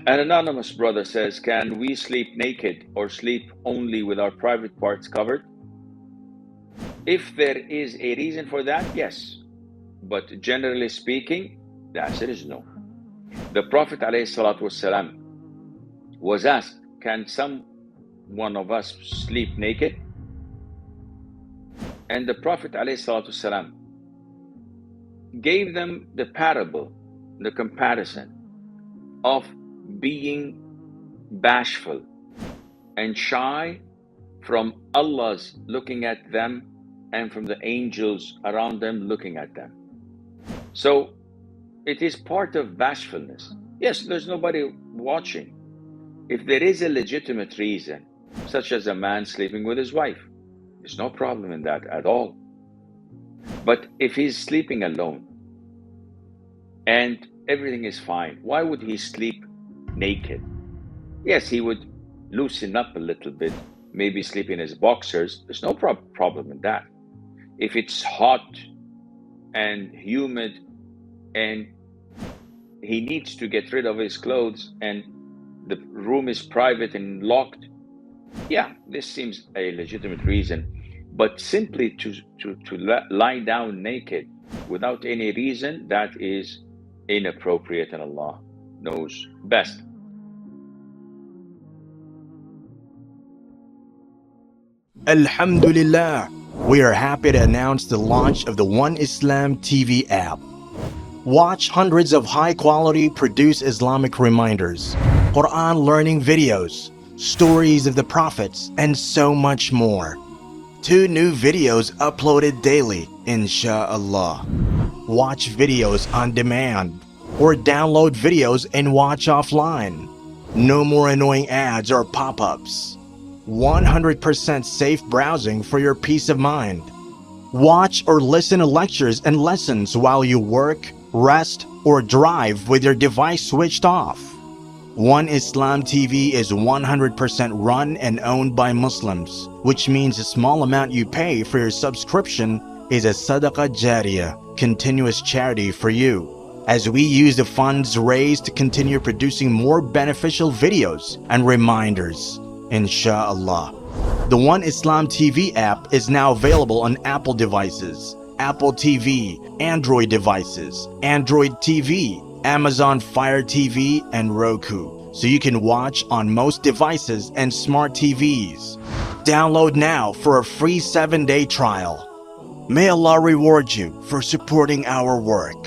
An anonymous brother says, can we sleep naked or sleep only with our private parts covered? If there is a reason for that, yes. But generally speaking, the answer is no. The Prophet ﷺ was asked, can one of us sleep naked? And the Prophet ﷺ gave them the parable, the comparison of being bashful and shy from Allah's looking at them and from the angels around them looking at them. So it is part of bashfulness. Yes, there's nobody watching. If there is a legitimate reason, such as a man sleeping with his wife, there's no problem in that at all. But if he's sleeping alone and everything is fine, why would he sleep naked? Yes, he would loosen up a little bit, maybe sleep in his boxers. There's no problem in that. If it's hot and humid and he needs to get rid of his clothes and the room is private and locked, yeah, this seems a legitimate reason. But simply to lie down naked without any reason, that is inappropriate, and Allah knows best. Alhamdulillah, we are happy to announce the launch of the One Islam TV app. Watch hundreds of high-quality produced Islamic reminders, Quran learning videos, stories of the prophets, and so much more. 2 new videos uploaded daily, inshallah. Watch videos on demand or download videos and watch offline. No more annoying ads or pop-ups. 100% safe browsing for your peace of mind. Watch or listen to lectures and lessons while you work, rest, or drive with your device switched off. One Islam TV is 100% run and owned by Muslims, which means the small amount you pay for your subscription is a SADAQAH JARIYAH, continuous charity for you, as we use the funds raised to continue producing more beneficial videos and reminders, inshallah. The One Islam TV app is now available on Apple devices, Apple TV, Android devices, Android TV, Amazon Fire TV, and Roku, so you can watch on most devices and smart TVs. Download now for a free 7-day trial. May Allah reward you for supporting our work.